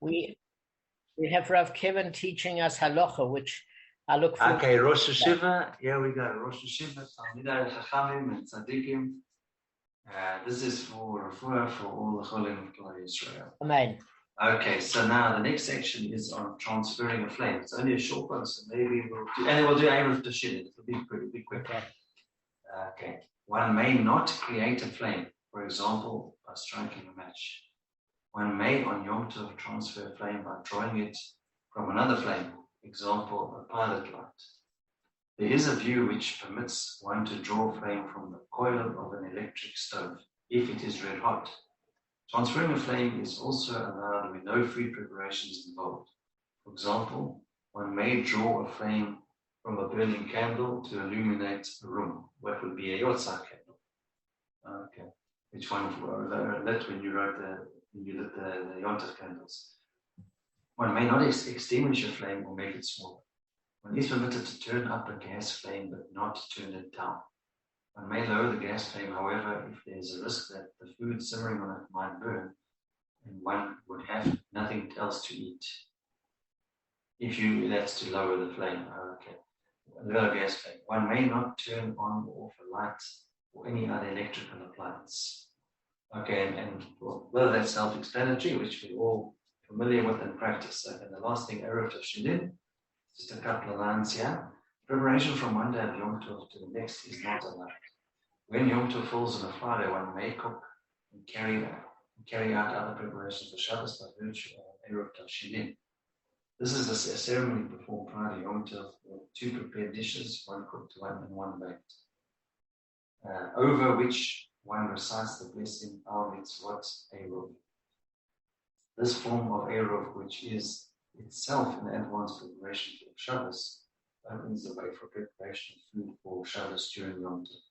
we have Rav Kevin teaching us halacha, which I look for. Okay, Rosh Hashiva. Here we go. Rosh Hashiva, Talmidei Chachamim and Tzaddikim. This is for refuah for all the Cholim of Klal Israel. Amen. Okay, so now the next section is on transferring a flame. It's only a short one, so maybe we'll do Erev Tashilin. It'll be pretty quick. Okay. One may not create a flame, for example, by striking a match. One may on Yom Tov transfer a flame by drawing it from another flame, example, a pilot light. There is a view which permits one to draw flame from the coil of an electric stove, if it is red hot. Transferring a flame is also allowed with no food preparations involved. For example, one may draw a flame from a burning candle to illuminate a room. What would be a yotzah candle? Okay. Which one lit when you lit the yontif candles? One may not extinguish a flame or make it smaller. One is permitted to turn up a gas flame but not turn it down. One may lower the gas flame, however, if there is a risk that the food simmering on it might burn and one would have nothing else to eat. That's to lower the flame. Okay. Lower gas flame. One may not turn on or off a light or any other electrical appliance. Okay, and well, that's self-explanatory, which we're all familiar with and practice. And the last thing, Erev Tashilin, just a couple of lines here. Preparation from one day of Yom Tov to the next is not allowed. When Yom Tov falls on a Friday, one may cook and carry out other preparations for Shabbos by virtue of Erev Tashilin. This is a ceremony performed prior to Yom Tov with two prepared dishes, one cooked, one baked, over which one recites the blessing Al Mitzvot Eruv. This form of Eruv, which is itself an advanced preparation for Shabbos, opens the way for preparation of food for Shabbos during Yom Tov.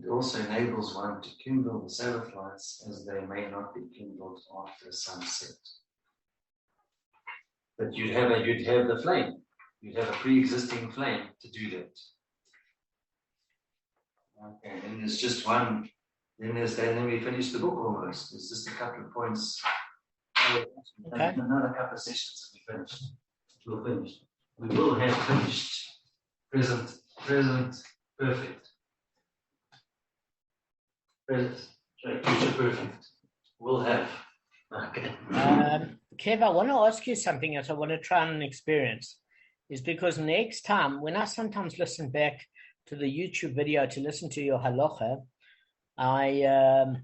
It also enables one to kindle the Sabbath lights, as they may not be kindled after sunset. But you'd have the flame. You'd have a pre-existing flame to do that. Okay, and there's just one. Then we finish the book almost. There's just a couple of points. Okay. Another couple of sessions and we finish. We'll finish. We will have finished. Present, perfect. Present, future perfect. We'll have. Okay. Kev, I want to ask you something that I want to try and experience. Is because next time, when I sometimes listen back to the YouTube video to listen to your halacha, the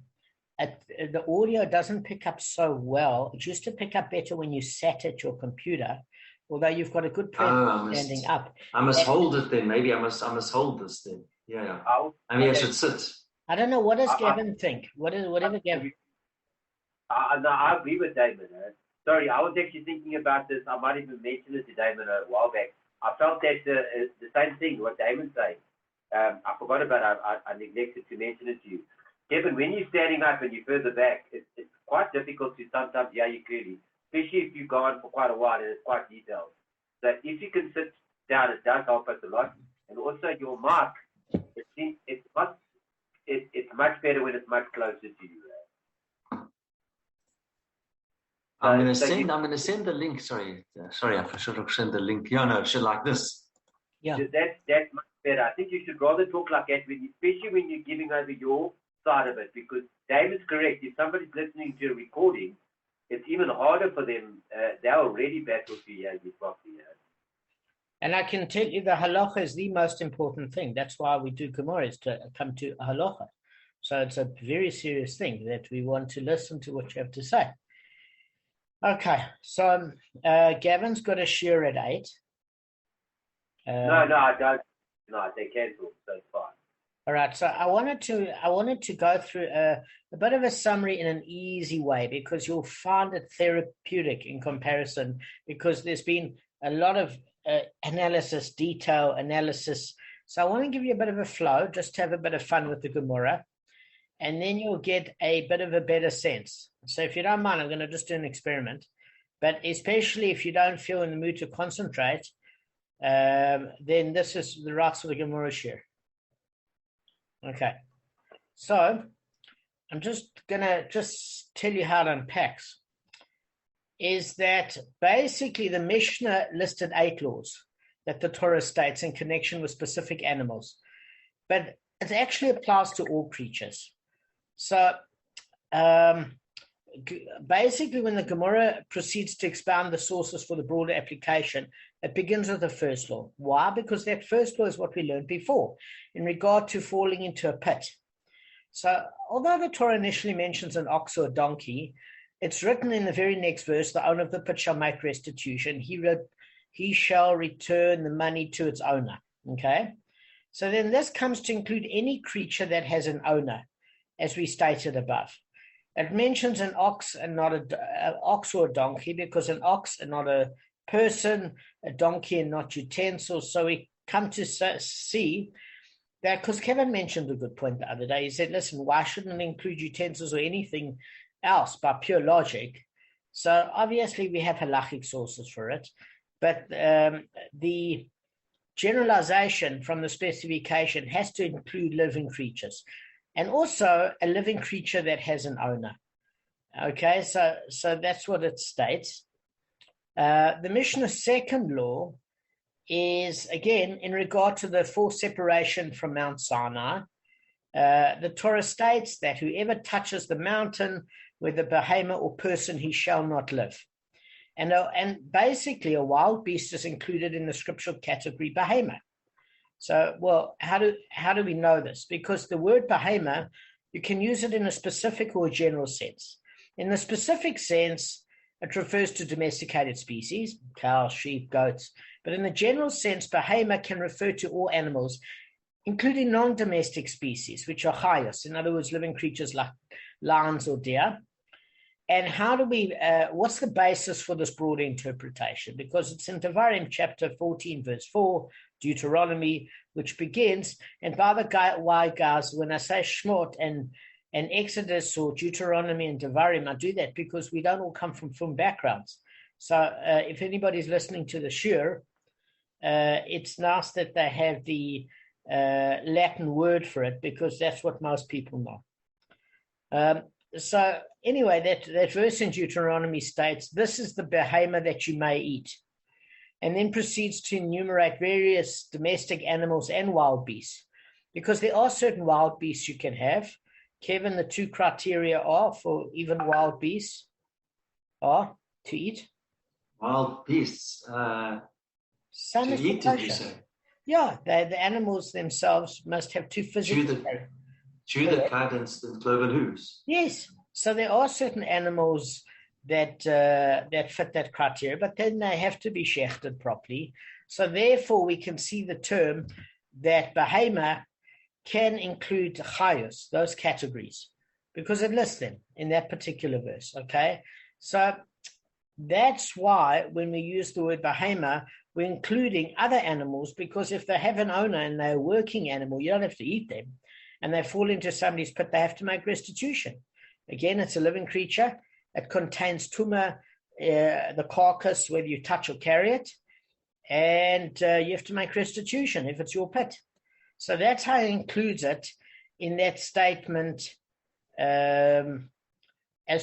audio doesn't pick up so well. It used to pick up better when you sat at your computer, although you've got a good presence standing up. I must hold it then. Maybe I must hold this then. Yeah. Maybe I should sit. I don't know. What does Gavin think? Whatever Gavin. No, I agree with Damon. Sorry, I was actually thinking about this. I might even mention it to Damon a while back. I felt that the same thing, what Damon's saying. I forgot about it. I neglected to mention it to you. Kevin, when you're standing up and you're further back, it's quite difficult to sometimes hear you clearly, especially if you've gone for quite a while and it's quite detailed. So if you can sit down, it does help us a lot. And also your mic, it's much better when it's much closer to you. I'm going to send the link. Sorry, I should have sent the link. Yeah, no, should like this. Yeah, that's much better. I think you should rather talk like that, especially when you're giving over your side of it, because David's correct. If somebody's listening to a recording, it's even harder for them. They're already battled to hear you properly. And I can tell you the halacha is the most important thing. That's why we do Gemara, is to come to halacha. So it's a very serious thing that we want to listen to what you have to say. Okay, so Gavin's got a share at 8. No, I don't. No, they cancelled, so it's fine. All right, so I wanted to go through a bit of a summary in an easy way, because you'll find it therapeutic in comparison, because there's been a lot of analysis, detail analysis. So I want to give you a bit of a flow, just to have a bit of fun with the Gemara, and then you'll get a bit of a better sense. So if you don't mind, I'm going to just do an experiment, but especially if you don't feel in the mood to concentrate, then this is the right sort of Gemara share. Okay, so I'm just going to tell you how it unpacks. is that basically the Mishnah listed 8 laws that the Torah states in connection with specific animals, but it actually applies to all creatures. So basically, when the Gemara proceeds to expound the sources for the broader application, it begins with the first law. Why? Because that first law is what we learned before in regard to falling into a pit. So although the Torah initially mentions an ox or a donkey, it's written in the very next verse, the owner of the pit shall make restitution. He shall return the money to its owner. Okay? So then this comes to include any creature that has an owner, as we stated above. It mentions an ox and not an ox or a donkey, because an ox and not a person, a donkey and not utensils. So we come to see that, because Kevin mentioned a good point the other day. He said, listen, why shouldn't it include utensils or anything else by pure logic? So obviously we have halachic sources for it, but the generalization from the specification has to include living creatures, and also a living creature that has an owner. Okay, so that's what it states. The Mishnah's second law is, again, in regard to the forced separation from Mount Sinai. The Torah states that whoever touches the mountain, whether behemoth or person, he shall not live. And basically a wild beast is included in the scriptural category behemoth. So, well, how do we know this? Because the word behemoth, you can use it in a specific or a general sense. In the specific sense, it refers to domesticated species, cows, sheep, goats. But in the general sense, behemoth can refer to all animals, including non-domestic species, which are chayos, in other words, living creatures like lions or deer. And how do we, what's the basis for this broader interpretation? Because it's in Devarim chapter 14, verse 4, Deuteronomy, which begins, and by the way, guys, when I say Shmot and Exodus or Deuteronomy and Devarim, I do that because we don't all come from film backgrounds. So if anybody's listening to the shir, it's nice that they have the Latin word for it, because that's what most people know. So anyway, that verse in Deuteronomy states, this is the behemoth that you may eat, and then proceeds to enumerate various domestic animals and wild beasts, because there are certain wild beasts you can have. Kevin, the 2 criteria are for even wild beasts are to eat. Wild beasts Same to as eat, did you say? Yeah, the animals themselves must have 2 physical. Chew the cud and cloven hooves. Yes, so there are certain animals that fit that criteria, but then they have to be shechted properly. So therefore, we can see the term that behemoth can include chayos, those categories, because it lists them in that particular verse. Okay, so that's why when we use the word behemoth, we're including other animals, because if they have an owner and they're a working animal, you don't have to eat them, and they fall into somebody's pit, they have to make restitution. Again, it's a living creature. It contains tumah, the carcass, whether you touch or carry it, and you have to make restitution if it's your pit. So that's how it includes it in that statement. As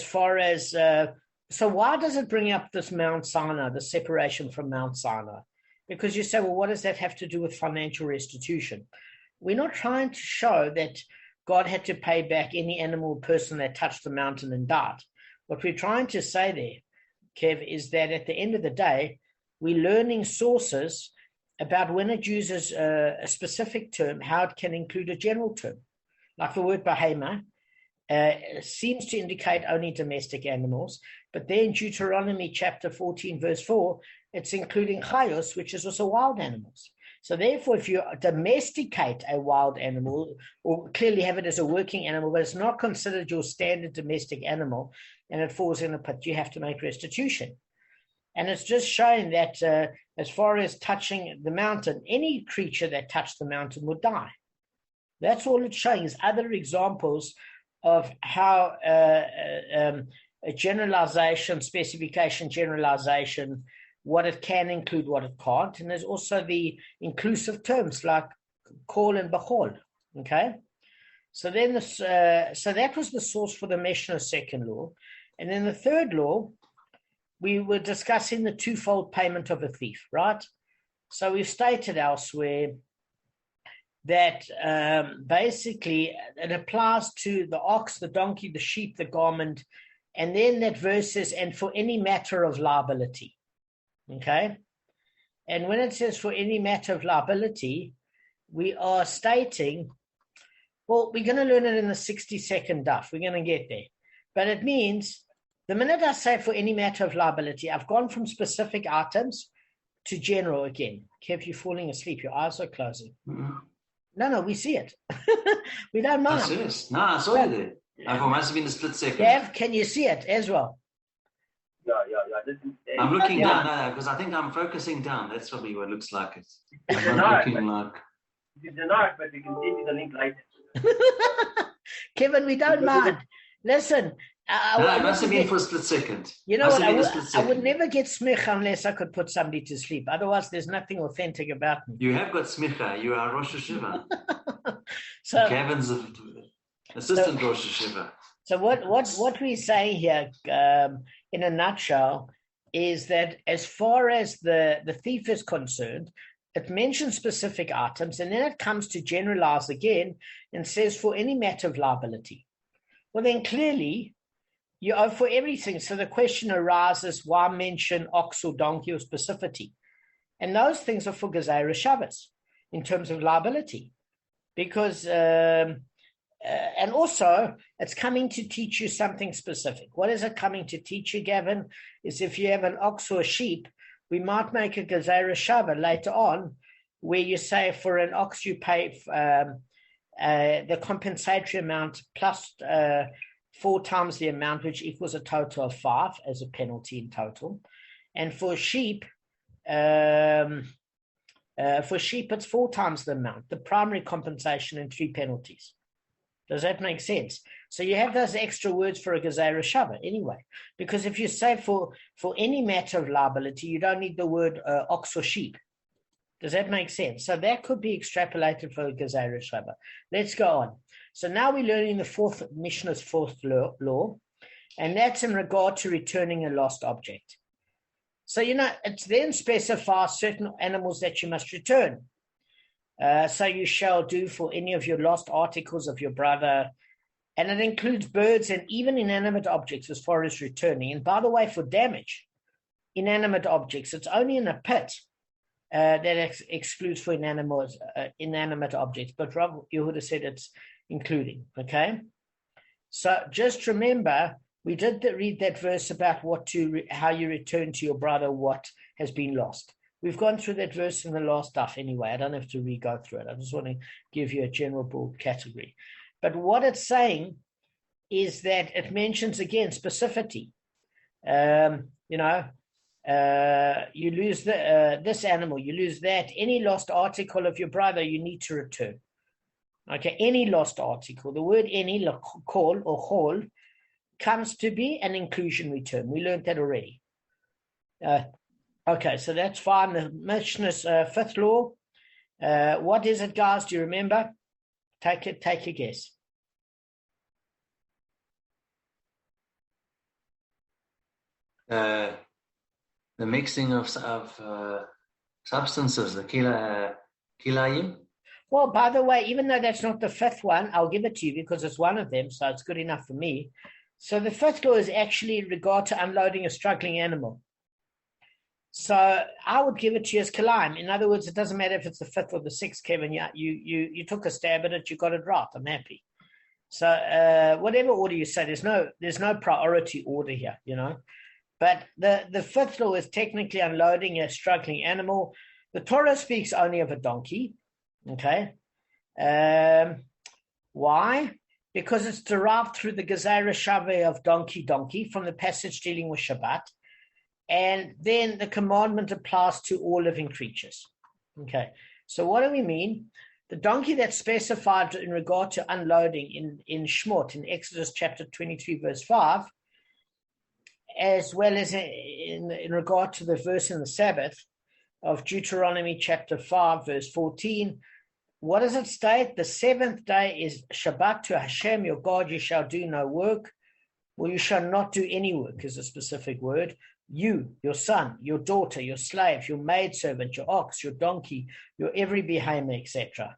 far as, so why does it bring up this Mount Sinai, the separation from Mount Sinai? Because you say, well, what does that have to do with financial restitution? We're not trying to show that God had to pay back any animal or person that touched the mountain and died. What we're trying to say there, Kev, is that at the end of the day, we're learning sources about when it uses a specific term, how it can include a general term. Like the word behemoth seems to indicate only domestic animals, but then Deuteronomy chapter 14, verse 4, it's including chayos, which is also wild animals. So therefore, if you domesticate a wild animal, or clearly have it as a working animal, but it's not considered your standard domestic animal, and it falls in a pit, you have to make restitution. And it's just showing that as far as touching the mountain, any creature that touched the mountain would die. That's all it's showing, is other examples of how a generalization, specification, generalization, what it can include, what it can't. And there's also the inclusive terms like kol and bechol. Okay? So then this, so that was the source for the Mishnah's second law. And then the third law we were discussing the twofold payment of a thief, right? So we've stated elsewhere that basically it applies to the ox, the donkey, the sheep, the garment, and then that verse says, and for any matter of liability, okay? And when it says for any matter of liability, we are stating, well, we're going to learn it in the 60-second daf. We're going to get there. But it means the minute I say for any matter of liability, I've gone from specific items to general again. Kev, you're falling asleep. Your eyes are closing. Mm-hmm. No, we see it. We don't mind. Serious? No, I saw you there. It must have been a split second. Kev, can you see it as well? Yeah. I'm looking down because I think I'm focusing down. That's probably what it looks like. I'm not looking like. You deny it, but we can send you the link later. Kevin, we don't mind. Listen. It must have been for a split second. You know what? I would never get smicha unless I could put somebody to sleep. Otherwise, there's nothing authentic about me. You have got smicha. You are Rosh Hashiva. So Kevin's assistant Rosh Hashiva. So what we're saying here, in a nutshell, is that as far as the thief is concerned, it mentions specific items, and then it comes to generalize again and says for any matter of liability. Well, then clearly you owe for everything. So the question arises, why mention ox or donkey or specificity? And those things are for Gezeirah Shabbos in terms of liability. Because, and also, it's coming to teach you something specific. What is it coming to teach you, Gavin? Is if you have an ox or a sheep, we might make a Gezeirah Shabbos later on, where you say for an ox you pay the compensatory amount plus 4 times the amount, which equals a total of 5 as a penalty in total. And for sheep, it's 4 times the amount, the primary compensation and 3 penalties. Does that make sense? So you have those extra words for a Gezeirah Shabbos anyway, because if you say for any matter of liability, you don't need the word ox or sheep. Does that make sense? So that could be extrapolated for a Gezeirah Shabbos. Let's go on. So now we're learning the Mishnah's fourth law, and that's in regard to returning a lost object. So, it then specifies certain animals that you must return. So you shall do for any of your lost articles of your brother, and it includes birds and even inanimate objects as far as returning. And by the way, for damage, inanimate objects, it's only in a pit that excludes for inanimate objects. But Rav Yehuda said it's including, okay? So just remember, we did read that verse about how you return to your brother what has been lost. We've gone through that verse in the last daf anyway. I don't have to re-go through it. I just want to give you a general broad category. But what it's saying is that it mentions, again, specificity. You lose this animal, you lose that. Any lost article of your brother, you need to return. Okay, any lost article. The word any, call or chol, comes to be an inclusionary term. We learned that already. Okay, so that's fine. The Mishnah's fifth law. What is it, guys? Do you remember? Take a guess. The mixing of substances, the kilayim. Well, by the way, even though that's not the fifth one, I'll give it to you because it's one of them, so it's good enough for me. So the fifth law is actually in regard to unloading a struggling animal. So I would give it to you as kilayim. In other words, it doesn't matter if it's the fifth or the sixth, Kevin. You took a stab at it, you got it right. I'm happy. So whatever order you say, there's no priority order here, But the fifth law is technically unloading a struggling animal. The Torah speaks only of a donkey. Okay. Why? Because it's derived through the Gezeirah Shabbos of donkey from the passage dealing with Shabbat. And then the commandment applies to all living creatures. Okay. So what do we mean? The donkey that's specified in regard to unloading in Shmot, in Exodus chapter 23, verse 5, as well as in regard to the verse in the Sabbath of Deuteronomy chapter 5, verse 14, what does it state? The seventh day is Shabbat to Hashem, your God. You shall do no work, or you shall not do any work, is a specific word. you, your son, your daughter, your slave, your maidservant, your ox, your donkey, your every behemoth, etc.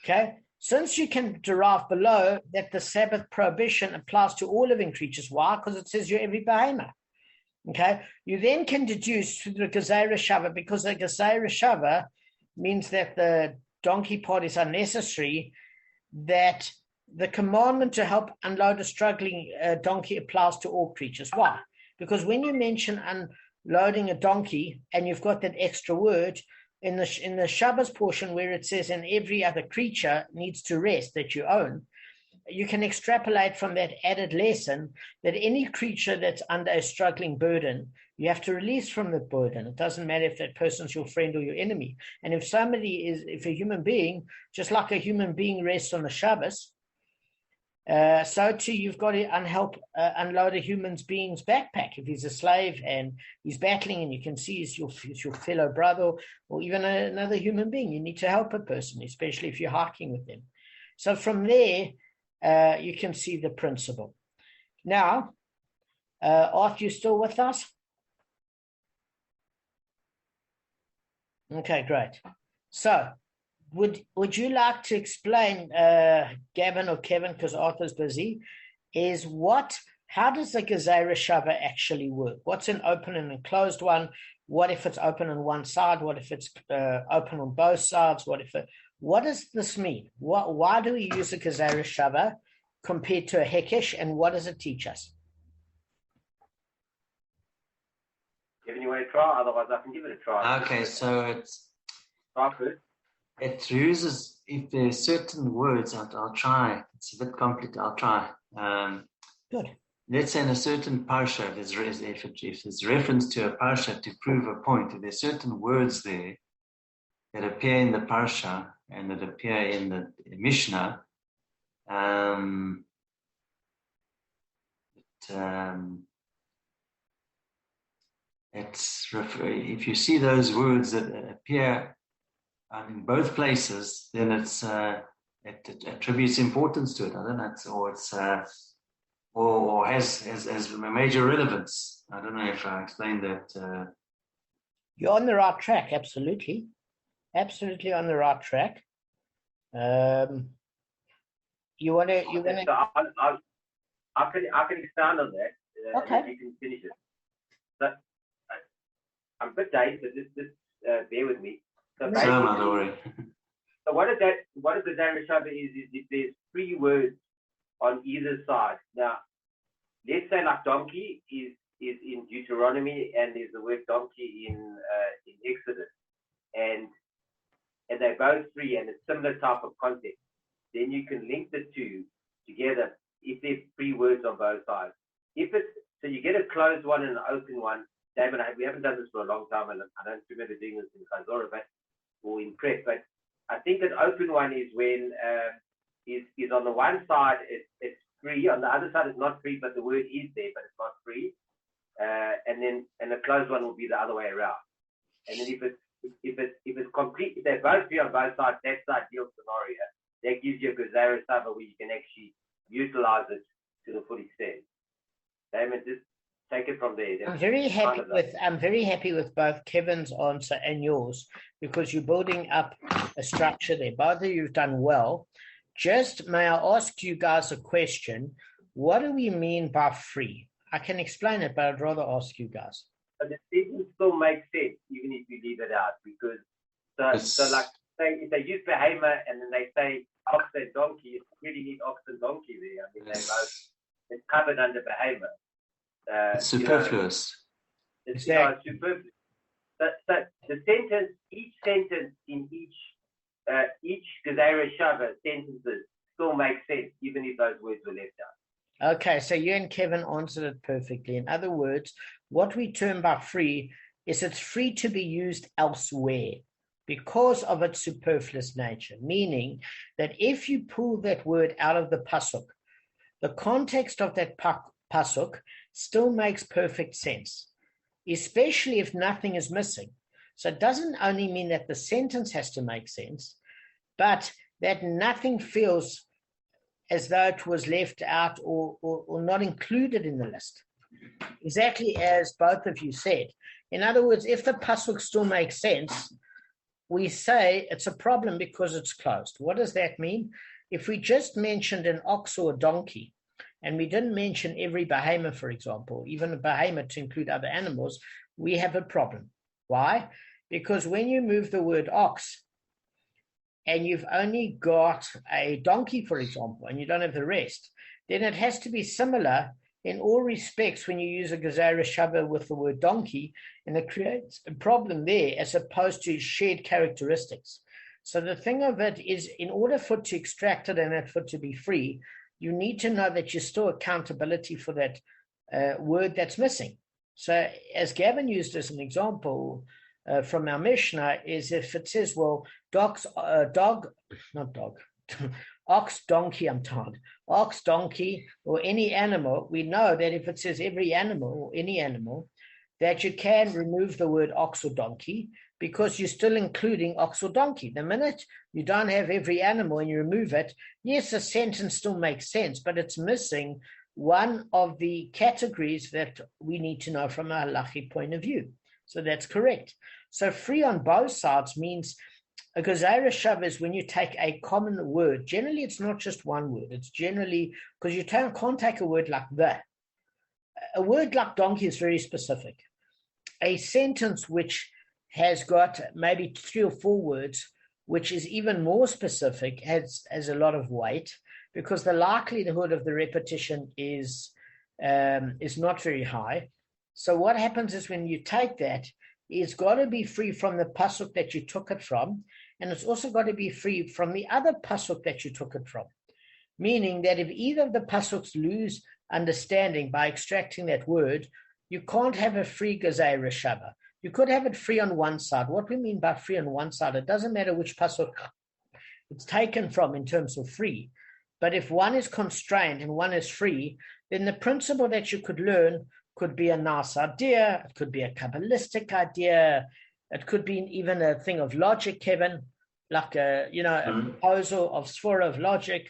Okay? Since you can derive below that the Sabbath prohibition applies to all living creatures. Why? Because it says your every behemoth. Okay? You then can deduce through the Gezerah Shava, because the Gezerah Shava means that the donkey part is unnecessary, that the commandment to help unload a struggling donkey applies to all creatures. Why? Because when you mention unloading a donkey and you've got that extra word in the Shabbos portion where it says, and every other creature needs to rest that you own, you can extrapolate from that added lesson that any creature that's under a struggling burden, you have to release from the burden. It doesn't matter if that person's your friend or your enemy. And if if a human being, just like a human being rests on the Shabbos, so too you've got to unload a human being's backpack. If he's a slave and he's battling and you can see he's your fellow brother or even another human being, you need to help a person, especially if you're hiking with them. So from there, you can see the principle. Now, Arthur, you still with us? Okay, great. So, would you like to explain, Gavin or Kevin, because Arthur's busy, how does the Gezerah Shava actually work? What's an open and a closed one? What if it's open on one side? What if it's open on both sides? What does this mean? Why do we use the Gezerah Shava compared to a Hekesh, and what does it teach us? Kevin, you want to try? Otherwise, I can give it a try. Okay, so it uses, if there's certain words, I'll try. It's a bit complicated. I'll try. Good. Let's say in a certain parsha, if there's reference to a parsha to prove a point, if there's certain words there that appear in the parsha and that appear in the Mishnah, if you see those words that appear in both places, then it attributes importance to it. I don't know, or has major relevance. I don't know if I explained that. You're on the right track, absolutely on the right track. You want to? So I can expand on that. Okay. You can finish it. So I'm a bit tight, so just bear with me. So what is the Gezerah Shava is if there's 3 words on either side. Now, let's say like donkey is in Deuteronomy and there's the word donkey in Exodus, and they're both 3 and it's similar type of context. Then you can link the 2 together if there's 3 words on both sides. So you get a closed one and an open one. Damon, we haven't done this for a long time, and I don't remember doing this in Chazorah, or in prep, but I think an open one is when is on the one side it's free, on the other side it's not free, but the word is there, but it's not free. And the closed one will be the other way around. And then if it's complete, if they're both free on both sides, that's the ideal scenario. That gives you a Gezerah Shava where you can actually utilize it to the full extent. Damon, just take it from there. I'm very happy with both Kevin's answer and yours, because you're building up a structure there. Both of you've done well. Just may I ask you guys a question? What do we mean by free? I can explain it, but I'd rather ask you guys. But the statement still makes sense, even if you leave it out, because so like say if they use behemoth and then they say ox and donkey, it's really need ox and donkey there. I mean, they both, it's covered under behemoth. It's superfluous. It's superfluous. So the sentence, each sentence in each Gezerah Shava sentences still makes sense, even if those words were left out. Okay, so you and Kevin answered it perfectly. In other words, what we term by free is it's free to be used elsewhere because of its superfluous nature, meaning that if you pull that word out of the pasuk, the context of that pasuk still makes perfect sense, especially if nothing is missing. So it doesn't only mean that the sentence has to make sense, but that nothing feels as though it was left out or not included in the list. exactly as both of you said. In other words, if the pasuk still makes sense, we say it's a problem because it's closed. What does that mean? If we just mentioned an ox or a donkey, and we didn't mention every behemoth, for example, even a behemoth to include other animals, we have a problem. Why? Because when you move the word ox, and you've only got a donkey, for example, and you don't have the rest, then it has to be similar in all respects when you use a gezerah shava with the word donkey, and it creates a problem there as opposed to shared characteristics. So the thing of it is, in order for it to extract it and for it to be free, you need to know that you're still accountability for that word that's missing. So as Gavin used as an example from our Mishnah, is if it says, well, ox, donkey, ox, donkey, or any animal, we know that if it says every animal or any animal, that you can remove the word ox or donkey because you're still including ox or donkey. The minute you don't have every animal and you remove it, yes, a sentence still makes sense, but it's missing one of the categories that we need to know from a halachic point of view. So that's correct. So free on both sides means a gezerah shava is when you take a common word. Generally, it's not just one word. It's generally, because you can't take a word like that. A word like donkey is very specific. A sentence which has got maybe 3 or 4 words, which is even more specific, has a lot of weight, because the likelihood of the repetition is not very high. So what happens is when you take that, it's got to be free from the pasuk that you took it from, and it's also got to be free from the other pasuk that you took it from. Meaning that if either of the pasuks lose understanding by extracting that word, you can't have a free gezerah shava. You could have it free on one side. What we mean by free on one side, it doesn't matter which pasuk it's taken from in terms of free. But if one is constrained and one is free, then the principle that you could learn could be a nice idea, it could be a Kabbalistic idea, it could be even a thing of logic, Kevin, like a proposal of svara of logic,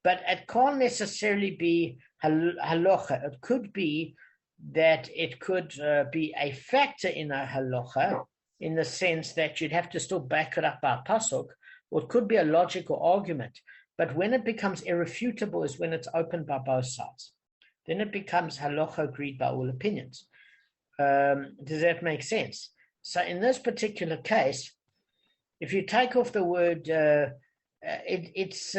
but it can't necessarily be halacha. It could be that it could be a factor in a halacha, in the sense that you'd have to still back it up by a pasuk, or it could be a logical argument. But when it becomes irrefutable is when it's opened by both sides. Then it becomes halacha agreed by all opinions. Does that make sense? So in this particular case, if you take off the word, it's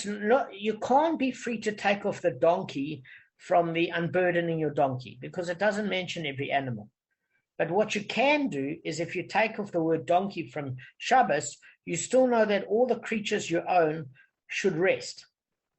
not, you can't be free to take off the donkey from the unburdening your donkey because it doesn't mention every animal. But what you can do is if you take off the word donkey from Shabbos, you still know that all the creatures you own should rest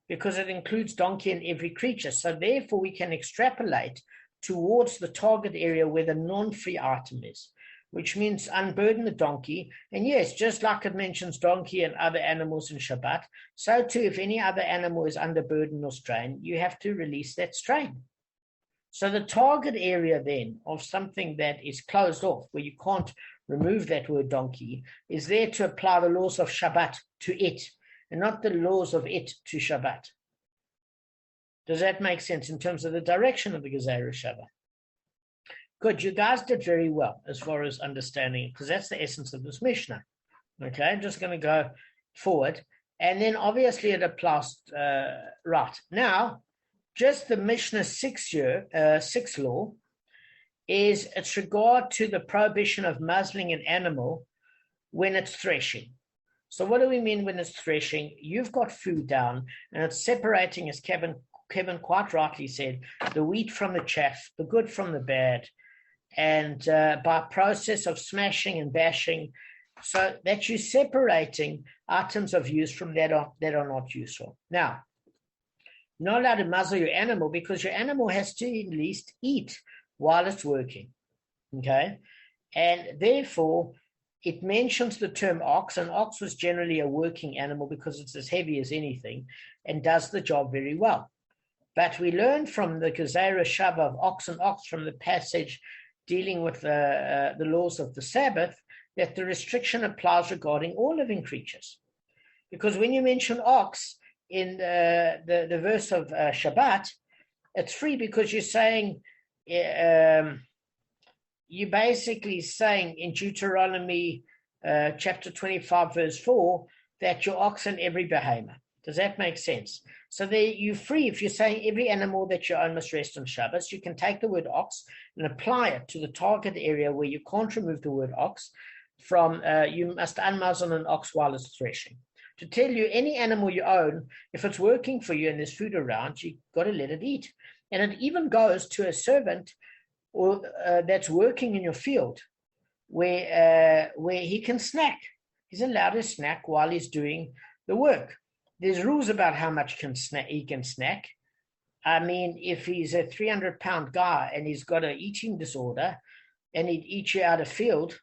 because it includes donkey in every creature. So therefore we can extrapolate towards the target area where the non-free item is, which means unburden the donkey. And yes, just like it mentions donkey and other animals in Shabbat, so too if any other animal is under burden or strain, you have to release that strain. So the target area then of something that is closed off, where you can't remove that word donkey, is there to apply the laws of Shabbat to it, and not the laws of it to Shabbat. Does that make sense in terms of the direction of the gezerah shava? Good, you guys did very well as far as understanding it, because that's the essence of this Mishnah. Okay, I'm just going to go forward. And then obviously it applies right. Now, just the Mishnah 6 law is its regard to the prohibition of muzzling an animal when it's threshing. So what do we mean when it's threshing? You've got food down and it's separating, as Kevin quite rightly said, the wheat from the chaff, the good from the bad, and by process of smashing and bashing, so that you're separating items of use from that are not useful. Now, you're not allowed to muzzle your animal because your animal has to at least eat while it's working, okay? And therefore, it mentions the term ox, and ox was generally a working animal because it's as heavy as anything and does the job very well. But we learn from the gezerah shava of ox and ox from the passage dealing with the laws of the Sabbath, that the restriction applies regarding all living creatures. Because when you mention ox, in the verse of Shabbat, it's free because you're saying, you're basically saying in Deuteronomy chapter 25, verse 4, that your ox and every behemoth. Does that make sense? So there you're free. If you're saying every animal that you own must rest on Shabbos, you can take the word ox and apply it to the target area where you can't remove the word ox from, you must unmuzzle an ox while it's threshing. To tell you any animal you own, if it's working for you and there's food around, you've got to let it eat. And it even goes to a servant or that's working in your field where he can snack. He's allowed to snack while he's doing the work. There's rules about how much he can snack. I mean, if he's a 300-pound guy and he's got an eating disorder and he'd eat you out of field,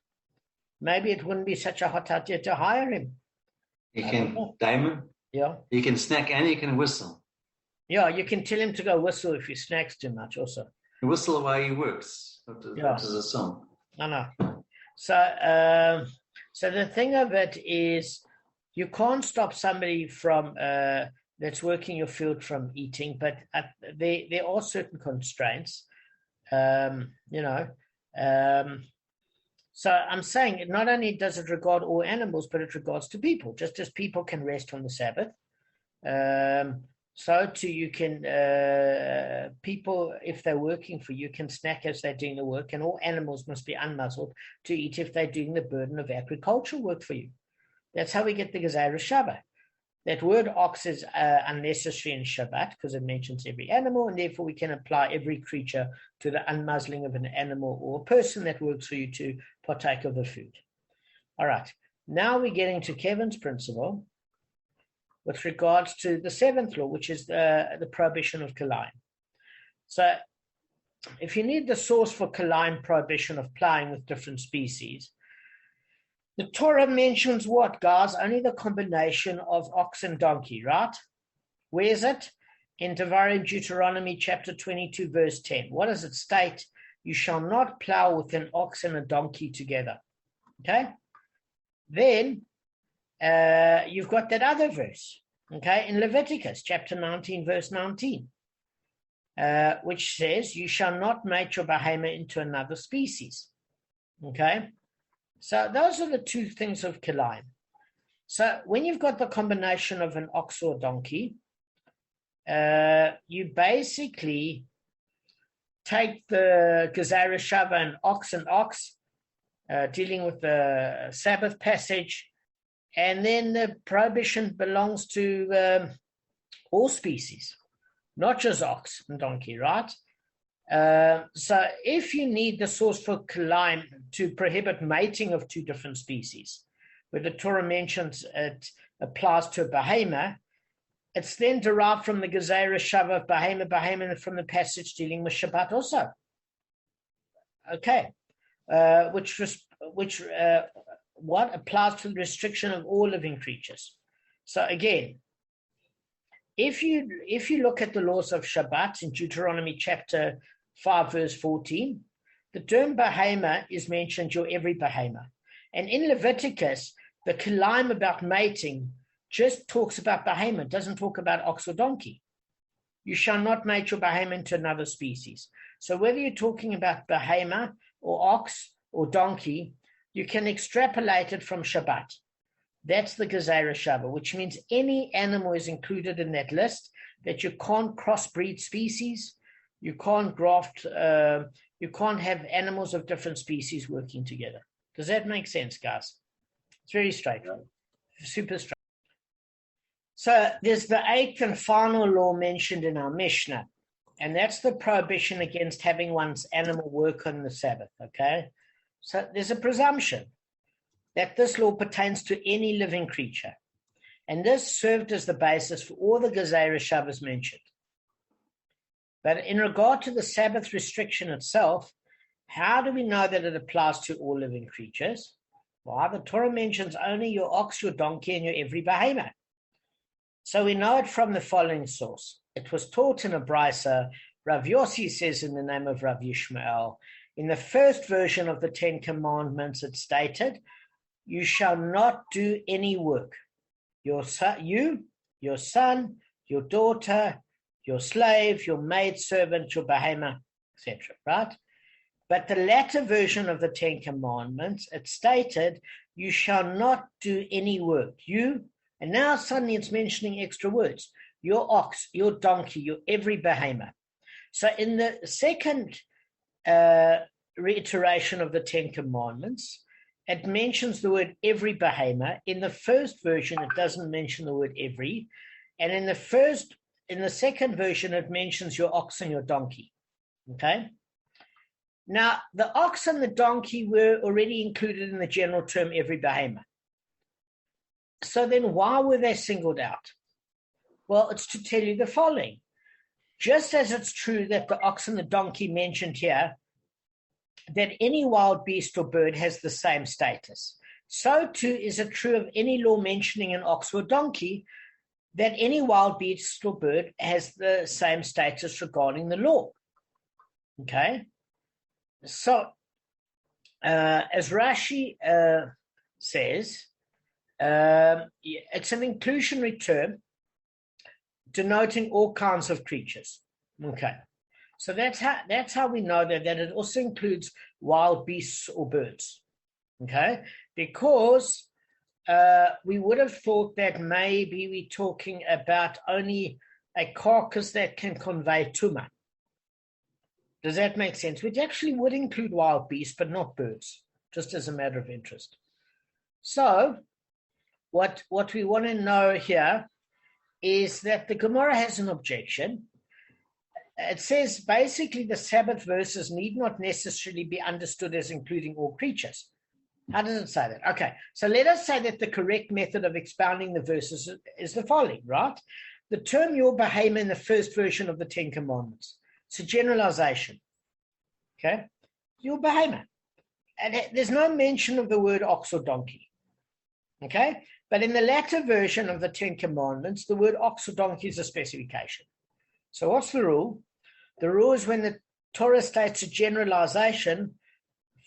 maybe it wouldn't be such a hot idea to hire him. He can, Damon? Yeah. He can snack and he can whistle. Yeah, you can tell him to go whistle if he snacks too much also. He whistle while he works. That is a song. I know. So the thing of it is, you can't stop somebody from that's working your field from eating, but there are certain constraints, So I'm saying not only does it regard all animals, but it regards to people. Just as people can rest on the Sabbath, so too you can, people, if they're working for you, can snack as they're doing the work, and all animals must be unmuzzled to eat if they're doing the burden of agricultural work for you. That's how we get the Gezerah Shabbat. That word ox is unnecessary in Shabbat because it mentions every animal, and therefore we can apply every creature to the unmuzzling of an animal or a person that works for you to partake of the food. All right. Now we're getting to Kevin's principle with regards to the seventh law, which is the prohibition of Kalaim. So if you need the source for Kalaim prohibition of playing with different species, the Torah mentions what, guys? Only the combination of ox and donkey, right? Where is it? In Deuteronomy chapter 22, verse 10. What does it state? You shall not plow with an ox and a donkey together. Okay? Then you've got that other verse, okay, in Leviticus chapter 19, verse 19, which says, you shall not mate your behemoth into another species. Okay? So those are the two things of Kalaim. So when you've got the combination of an ox or donkey, you basically take the Gezerah Shabbat and ox, dealing with the Sabbath passage, and then the prohibition belongs to all species, not just ox and donkey, right? So if you need the source for Kalaim to prohibit mating of two different species, where the Torah mentions it applies to a behemoth, it's then derived from the Gezerah Shabbat behemoth from the passage dealing with Shabbat also. Okay, what applies to the restriction of all living creatures. So again, if you look at the laws of Shabbat in Deuteronomy chapter 5, verse 14, the term behemoth is mentioned, your every behemoth. And in Leviticus, the Kalaim about mating just talks about behemoth, doesn't talk about ox or donkey. You shall not mate your behemoth into another species. So whether you're talking about behemoth or ox or donkey, you can extrapolate it from Shabbat. That's the Gezerah Shabbat, which means any animal is included in that list, that you can't crossbreed species, you can't graft, you can't have animals of different species working together. Does that make sense, guys? It's very straightforward, super straight. So there's the eighth and final law mentioned in our Mishnah, and that's the prohibition against having one's animal work on the Sabbath, okay? So there's a presumption that this law pertains to any living creature, and this served as the basis for all the Gezerah Shabbos mentioned. But in regard to the Sabbath restriction itself, how do we know that it applies to all living creatures? Well, the Torah mentions only your ox, your donkey, and your every behemoth. So we know it from the following source. It was taught in a brisa. Rav Yossi says in the name of Rav Yishmael, in the first version of the Ten Commandments, it stated, you shall not do any work. You your son, your daughter, your slave, your maidservant, your behemoth, etc., right? But the latter version of the Ten Commandments, it stated, you shall not do any work. And now suddenly it's mentioning extra words. Your ox, your donkey, your every behemoth. So in the second reiteration of the Ten Commandments, it mentions the word every behemoth. In the first version, it doesn't mention the word every. And in the second version, it mentions your ox and your donkey. Okay? Now, the ox and the donkey were already included in the general term every behemoth. So then why were they singled out? Well, it's to tell you the following. Just as it's true that the ox and the donkey mentioned here, that any wild beast or bird has the same status, so too is it true of any law mentioning an ox or donkey, that any wild beast or bird has the same status regarding the law. Okay? So, as Rashi says, it's an inclusionary term denoting all kinds of creatures. Okay, so that's how we know that it also includes wild beasts or birds. Okay, because we would have thought that maybe we're talking about only a carcass that can convey tumah. Does that make sense? Which actually would include wild beasts, but not birds, just as a matter of interest. So, what we want to know here is that the Gemara has an objection. It says basically the Sabbath verses need not necessarily be understood as including all creatures. How does it say that? Okay, so let us say that the correct method of expounding the verses is the following, right? The term your behemoth in the first version of the Ten Commandments. It's a generalization. Okay? Your behemoth. And there's no mention of the word ox or donkey. Okay? But in the latter version of the Ten Commandments, the word ox or donkey is a specification. So what's the rule? The rule is when the Torah states a generalization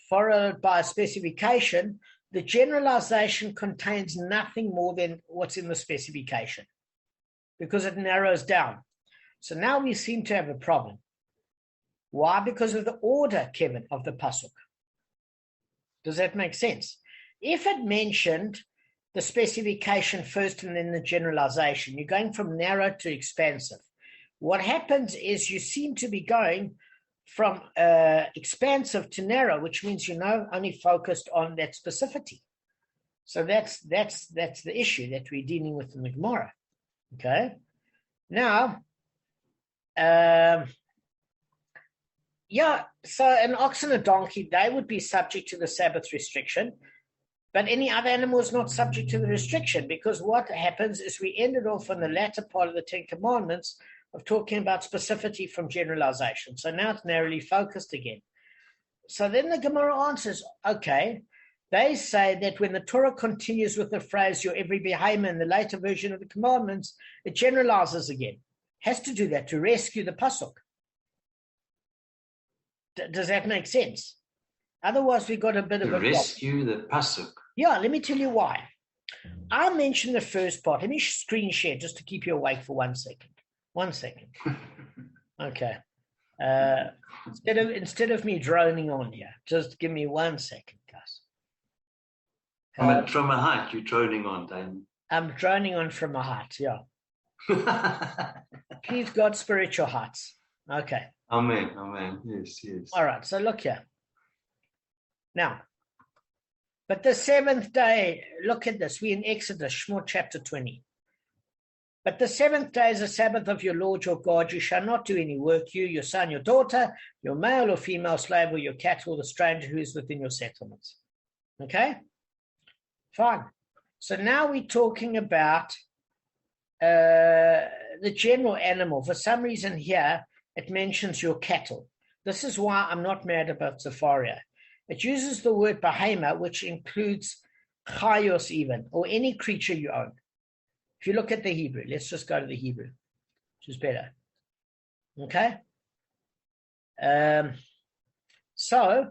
followed by a specification, the generalization contains nothing more than what's in the specification because it narrows down. So now we seem to have a problem. Why? Because of the order, Kevin, of the pasuk. Does that make sense? If it mentioned the specification first and then the generalization, you're going from narrow to expansive. What happens is you seem to be going from expansive to narrow, which means you're now only focused on that specificity. So that's the issue that we're dealing with in the Gemara. Okay? Now, so an ox and a donkey, they would be subject to the Sabbath restriction, but any other animal is not subject to the restriction, because what happens is we ended off on the latter part of the Ten Commandments of talking about specificity from generalization. So now it's narrowly focused again. So then the Gemara answers, okay, they say that when the Torah continues with the phrase, your every behemoth in the later version of the commandments, it generalizes again. Has to do that to rescue the pasuk. Does that make sense? Otherwise, we got a bit of a rescue the pasuk. Yeah, let me tell you why. I mentioned the first part. Let me screen share just to keep you awake for 1 second. 1 second. Okay. Instead of me droning on here, just give me 1 second, guys. From a height, you're droning on, Damon. I'm droning on from a height, yeah. Please, God, spiritual heights. Okay. Amen. Amen. Yes, yes. All right. So look here. Now, but the seventh day, look at this. We're in Exodus, Shemot chapter 20. But the seventh day is a Sabbath of your Lord your God. You shall not do any work, you, your son, your daughter, your male or female slave, or your cattle, or the stranger who is within your settlements. Okay? Fine. So now we're talking about the general animal. For some reason here, it mentions your cattle. This is why I'm not mad about Sefaria. It uses the word behemoth, which includes chayos even, or any creature you own. If you look at the Hebrew, let's just go to the Hebrew, which is better. Okay? So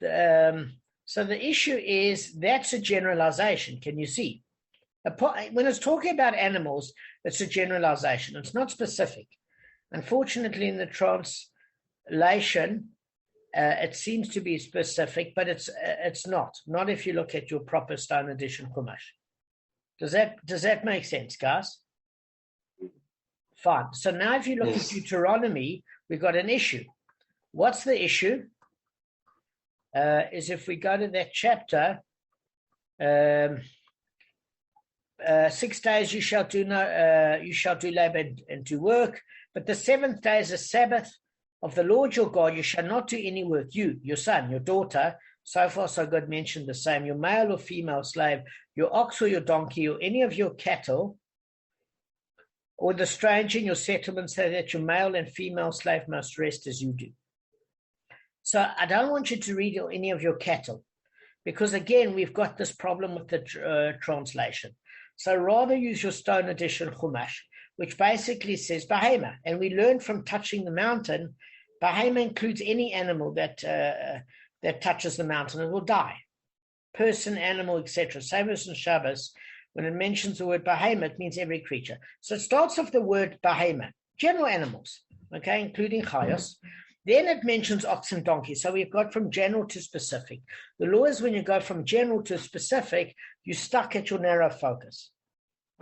the issue is that's a generalization. Can you see? When it's talking about animals, It's a generalization. It's not specific. Unfortunately, in the translation, it seems to be specific, but it's not. Not if you look at your proper Stone Edition Chumash. Does that make sense, guys? Fine. So now if you look at Deuteronomy, we've got an issue. What's the issue? Is if we go to that chapter, 6 days you shall do labor and do work, but the seventh day is a Sabbath of the Lord your God. You shall not do any work. You, your son, your daughter, so far so good mentioned the same, your male or female slave, your ox or your donkey, or any of your cattle, or the stranger in your settlement, so that your male and female slave must rest as you do. So I don't want you to read any of your cattle, because again, we've got this problem with the translation. So rather use your Stone Edition Chumash, which basically says Bahema. And we learned from touching the mountain, Bahema includes any animal that touches the mountain and will die. Person, animal, etc. Same as in Shabbos, when it mentions the word Bahema, it means every creature. So it starts off the word Bahema, general animals, okay, including Chayos. Then it mentions ox and donkey. So we've got from general to specific. The law is when you go from general to specific, you're stuck at your narrow focus.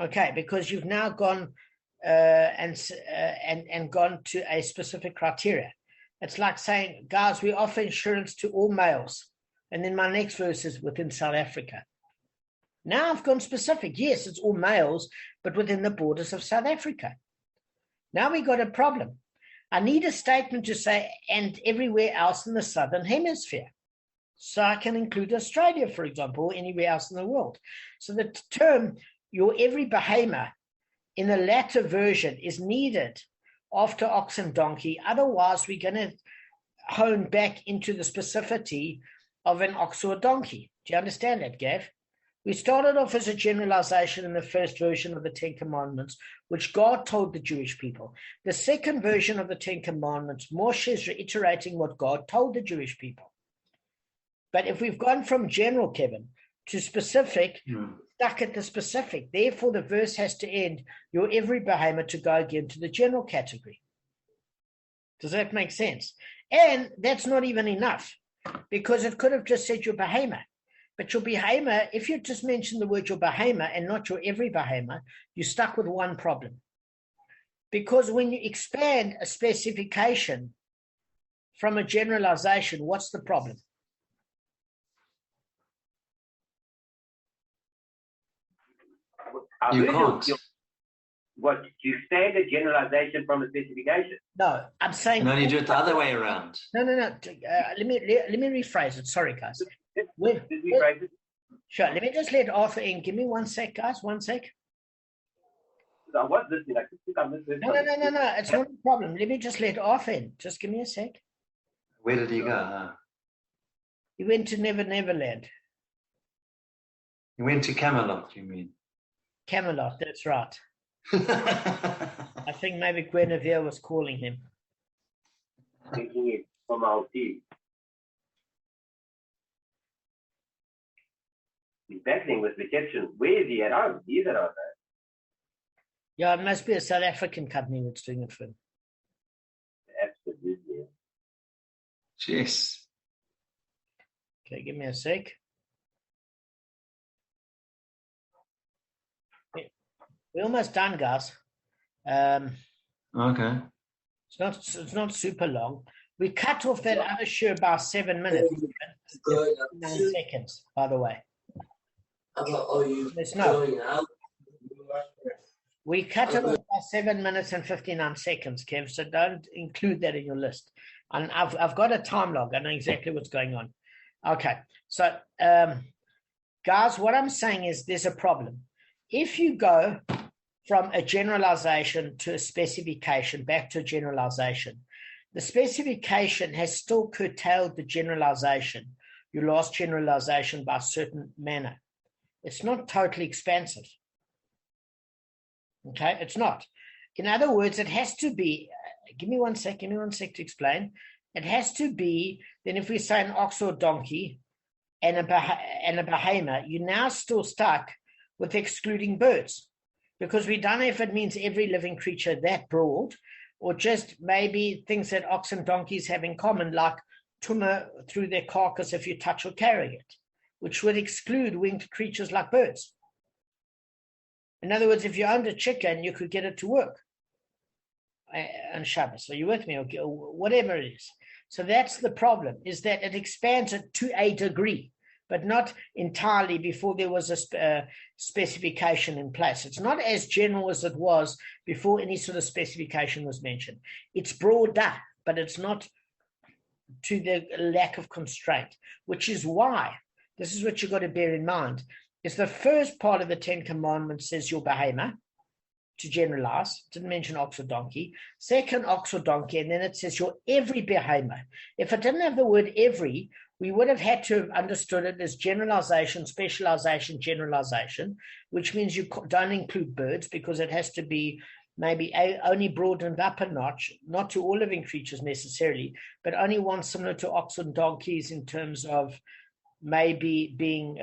Okay, because you've now gone and gone to a specific criteria. It's like saying, guys, we offer insurance to all males. And then my next verse is within South Africa. Now I've gone specific. Yes, it's all males, but within the borders of South Africa. Now we got a problem. I need a statement to say, and everywhere else in the Southern Hemisphere. So I can include Australia, for example, or anywhere else in the world. So the term, your every behemoth, in the latter version is needed after ox and donkey. Otherwise, we're going to hone back into the specificity of an ox or a donkey. Do you understand that, Gav? We started off as a generalization in the first version of the Ten Commandments, which God told the Jewish people. The second version of the Ten Commandments, Moshe is reiterating what God told the Jewish people. But if we've gone from general, Kevin, to specific, stuck at the specific, therefore the verse has to end, your every behemoth, to go again to the general category. Does that make sense? And that's not even enough, because it could have just said your behemoth. But your behemoth, if you just mention the word your behemoth and not your every behemoth, you're stuck with one problem. Because when you expand a specification from a generalization, what's the problem? You can't. What, you expand a generalization from a specification? No, I'm saying... And only do it the other way around. No. Let me rephrase it. Sorry, guys. Sure, let me just let Arthur in. Give me 1 sec, guys. 1 sec. I was listening. I think I'm listening. No. It's not a problem. Let me just let Arthur in. Just give me a sec. Where did he go? He went to Neverland. He went to Camelot, you mean? Camelot, that's right. I think maybe Guinevere was calling him. Thinking it from our team. He's battling with rejection. Where is he at home? He's at home. Yeah, it must be a South African company that's doing it for him. Absolutely. Yes. Okay, give me a sec. We're almost done, guys. Okay. It's not super long. We cut off that other show about 7 minutes. 9 seconds, by the way. We cut it off by 7 minutes and 59 seconds, Kev, so don't include that in your list. And I've got a time log. I know exactly what's going on. Okay, so guys, what I'm saying is there's a problem. If you go from a generalization to a specification, back to a generalization, the specification has still curtailed the generalization, your last generalization, by a certain manner. It's not totally expansive. Okay, it's not. In other words, it has to be, give me one sec to explain. It has to be, then if we say an ox or donkey and a behemoth, you're now still stuck with excluding birds. because we don't know if it means every living creature that broad, or just maybe things that ox and donkeys have in common, like tumah through their carcass if you touch or carry it, which would exclude winged creatures like birds. In other words, if you owned a chicken, you could get it to work on Shabbos. Are you with me? Or whatever it is. So that's the problem, is that it expands it to a degree, but not entirely before there was a specification in place. It's not as general as it was before any sort of specification was mentioned. It's broader, but it's not to the lack of constraint, which is why, this is what you've got to bear in mind, is the first part of the Ten Commandments says your behemoth, to generalize, didn't mention ox or donkey. Second, ox or donkey, and then it says your every behemoth. If it didn't have the word every, we would have had to have understood it as generalization, specialization, generalization, which means you don't include birds because it has to be maybe only broadened up a notch, not to all living creatures necessarily, but only one similar to ox and donkeys in terms of maybe being,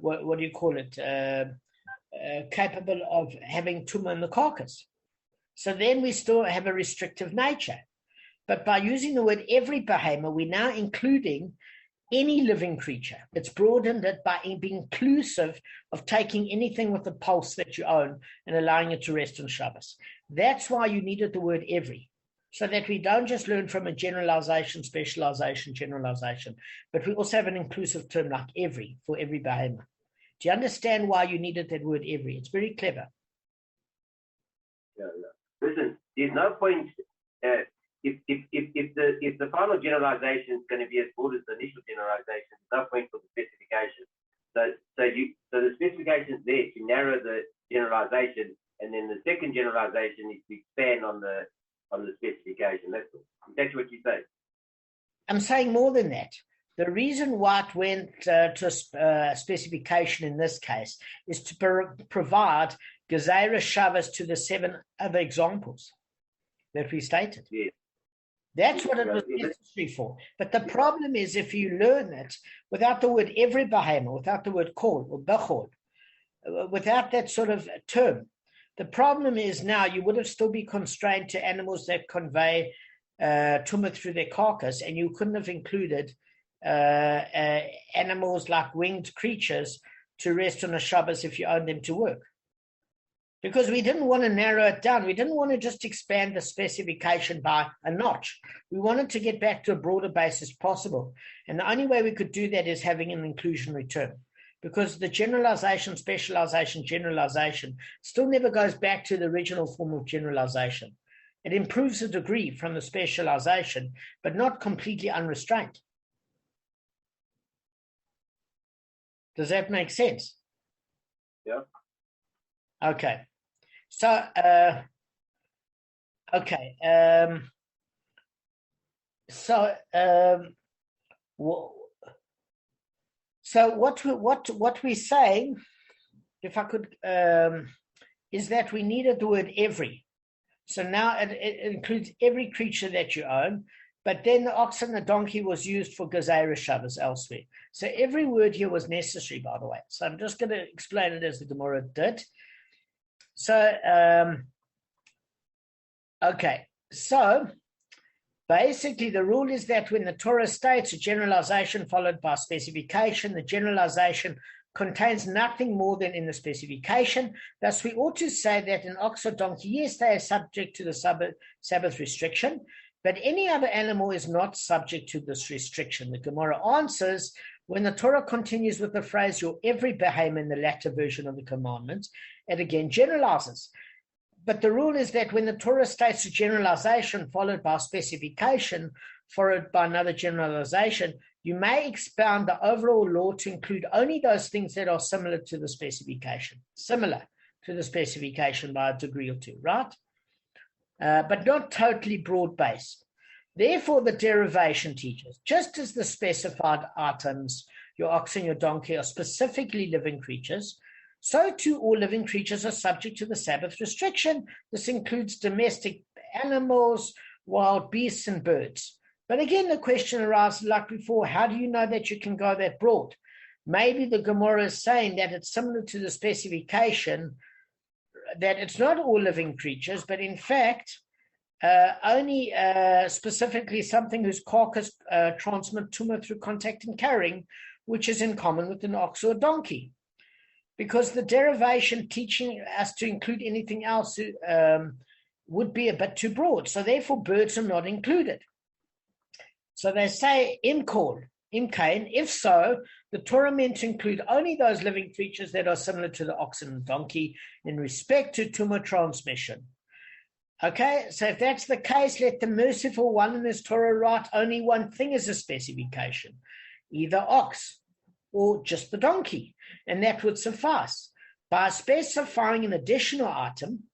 what do you call it? Capable of having tumah in the carcass. So then we still have a restrictive nature. But by using the word every behemoth, we're now including any living creature. It's broadened it by being inclusive of taking anything with a pulse that you own and allowing it to rest on Shabbos. That's why you needed the word every, so that we don't just learn from a generalization, specialization, generalization, but we also have an inclusive term like every for every behemoth. Do you understand why you needed that word every? It's very clever. Yeah. Listen, there's no point if the final generalization is going to be as broad as the initial generalization, there's no point for the specification. So the specification is there to narrow the generalization, and then the second generalization is to expand on the specification. That's what you say. I'm saying more than that. The reason why it went to a specification in this case is to provide Gezerah Shabbos to the 7 other examples that we stated. Yeah. That's what it was necessary for. But the problem is, if you learn it without the word every behemoth, without the word kol or bechol, without that sort of term, the problem is now you would have still be constrained to animals that convey tumah through their carcass, and you couldn't have included animals like winged creatures to rest on a Shabbos if you own them to work. Because we didn't want to narrow it down. We didn't want to just expand the specification by a notch. We wanted to get back to a broader base as possible. And the only way we could do that is having an inclusionary term. Because the generalization, specialization, generalization still never goes back to the original form of generalization. It improves a degree from the specialization, but not completely unrestrained. Does that make sense? Yeah. Okay. So, So what we're saying, if I could, is that we needed the word every. So now it includes every creature that you own, but then the ox and the donkey was used for Gezerah Shabbos elsewhere. So every word here was necessary, by the way. So I'm just going to explain it as the Gemara did. So, okay. So basically, the rule is that when the Torah states a generalization followed by specification, the generalization contains nothing more than in the specification. Thus, we ought to say that an ox or donkey, yes, they are subject to the Sabbath restriction, but any other animal is not subject to this restriction. The Gemara answers, when the Torah continues with the phrase, your every behemoth in the latter version of the commandments, it again generalizes. But the rule is that when the Torah states a generalization followed by specification, followed by another generalization, you may expound the overall law to include only those things that are similar to the specification by a degree or two, right? But not totally broad-based. Therefore, the derivation teaches, just as the specified items, your ox and your donkey, are specifically living creatures, so too all living creatures are subject to the Sabbath restriction. This includes domestic animals, wild beasts, and birds. But again, the question arises like before, how do you know that you can go that broad? maybe the Gemara is saying that it's similar to the specification that it's not all living creatures, but in fact, only specifically something whose carcass transmit tumor through contact and carrying, which is in common with an ox or a donkey. Because the derivation teaching us to include anything else would be a bit too broad. So therefore, birds are not included. So they say, Imkain, if so, the Torah meant to include only those living creatures that are similar to the ox and the donkey in respect to tumor transmission. Okay, so if that's the case, let the merciful one in this Torah write only one thing as a specification, either ox or just the donkey, and that would suffice. By specifying an additional item,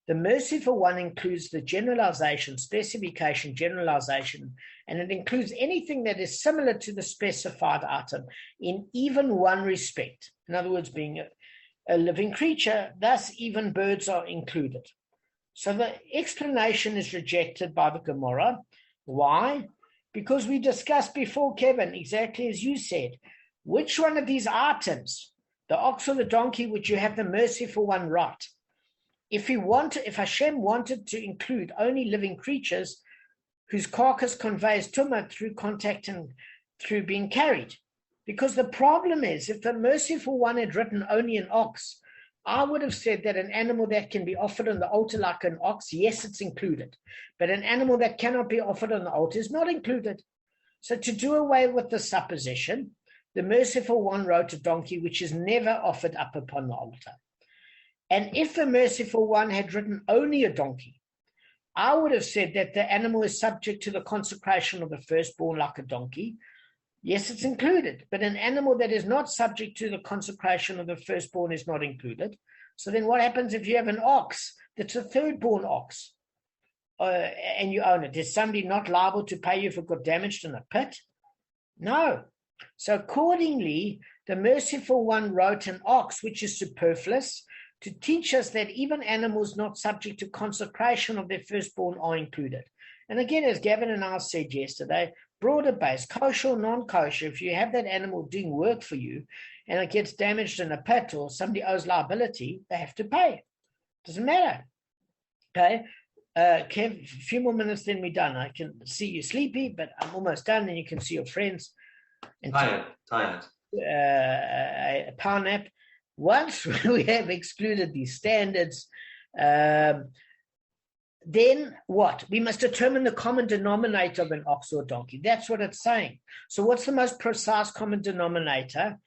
the merciful one includes the generalization, specification, generalization, and it includes anything that is similar to the specified item in even one respect. In other words, being a living creature, thus even birds are included. So the explanation is rejected by the Gemara. Why? Because we discussed before, Kevin, exactly as you said, which one of these items, the ox or the donkey, would you have the merciful one right? If Hashem wanted to include only living creatures whose carcass conveys tumah through contact and through being carried. Because the problem is, if the merciful one had written only an ox, I would have said that an animal that can be offered on the altar like an ox, yes, it's included. But an animal that cannot be offered on the altar is not included. So to do away with the supposition, the merciful one wrote a donkey which is never offered up upon the altar. And if the merciful one had written only a donkey, I would have said that the animal is subject to the consecration of the firstborn like a donkey. Yes, it's included, but an animal that is not subject to the consecration of the firstborn is not included. So then what happens if you have an ox that's a thirdborn ox and you own it? Is somebody not liable to pay you if it got damaged in a pit? No. So accordingly, the merciful one wrote an ox, which is superfluous, to teach us that even animals not subject to consecration of their firstborn are included. And again, as Gavin and I said yesterday, broader base, kosher or non-kosher, if you have that animal doing work for you and it gets damaged in a pit or somebody owes liability, they have to pay. Doesn't matter. Okay? Kev, a few more minutes, then we're done. I can see you sleepy, but I'm almost done, and you can see your friends. And Tired. A power nap. Once we have excluded these standards, then what? We must determine the common denominator of an ox or donkey. That's what it's saying. So what's the most precise common denominator?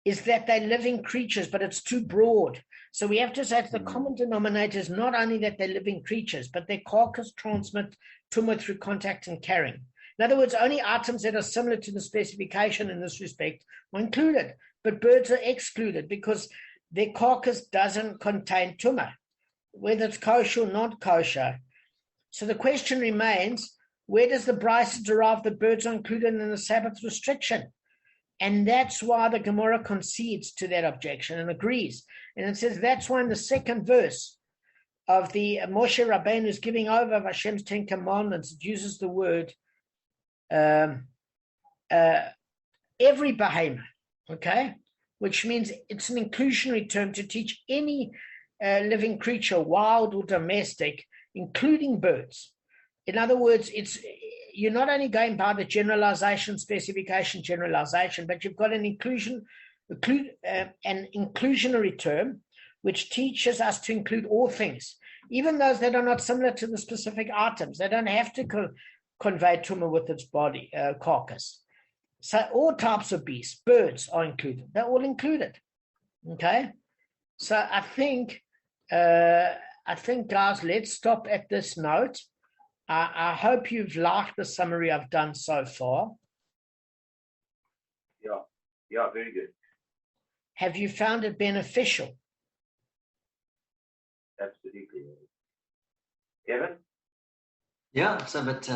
Is that they're living creatures, but it's too broad. So we have to say that the common denominator is not only that they're living creatures, but their carcass transmit tumor through contact and carrying. In other words, only items that are similar to the specification in this respect are included, but birds are excluded because their carcass doesn't contain tumor, whether it's kosher or not kosher. So the question remains, where does the Brisa derive that birds are included in the Sabbath restriction? And that's why the Gemara concedes to that objection and agrees. And it says that's why in the second verse of the Moshe Rabbeinu's giving over of Hashem's 10 Commandments, it uses the word every behemoth, okay? Which means it's an inclusionary term to teach any living creature, wild or domestic, including birds. In other words, you're not only going by the generalization, specification, generalization, but you've got an inclusionary term which teaches us to include all things, even those that are not similar to the specific items. They don't have to convey tumor with its body, carcass. So all types of beasts, birds are included. They're all included. Okay? So I think, guys, let's stop at this note. I hope you've liked the summary I've done so far. Yeah, very good. Have you found it beneficial? Absolutely. Kevin? Yeah, so but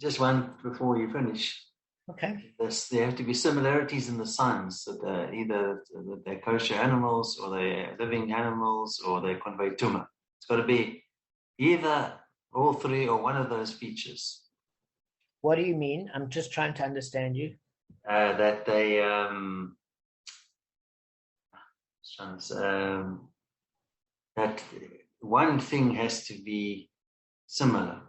just one before you finish. Okay. There have to be similarities in the signs that either they're kosher animals or they're living animals or they convey tumor. It's got to be either all three or one of those features. What do you mean? I'm just trying to understand you. that they that one thing has to be similar.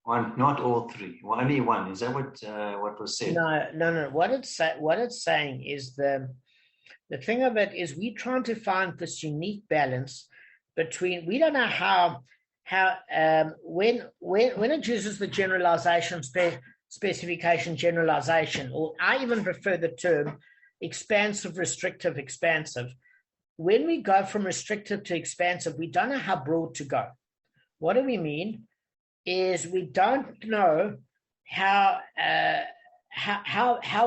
One, not all three. Well, only one. Is that what was said? No. What it's saying is the thing of it is we're trying to find this unique balance between. We don't know how when it uses the generalization specification generalization, or I even prefer the term expansive, restrictive, expansive. When we go from restrictive to expansive, we don't know how broad to go. What do we mean? Is we don't know how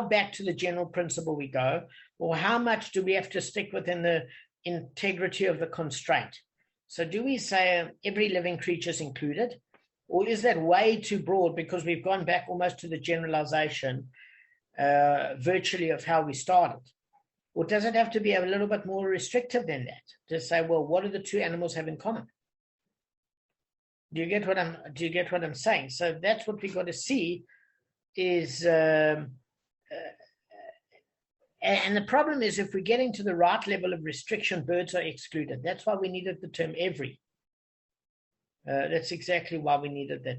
back to the general principle we go, or how much do we have to stick within the integrity of the constraint. So do we say every living creature is included, or is that way too broad because we've gone back almost to the generalization virtually of how we started? Or does it have to be a little bit more restrictive than that to say, well, what do the two animals have in common? Do you get what I'm saying? So that's what we got to see is, and the problem is if we're getting to the right level of restriction, birds are excluded. That's why we needed the term every. That's exactly why we needed that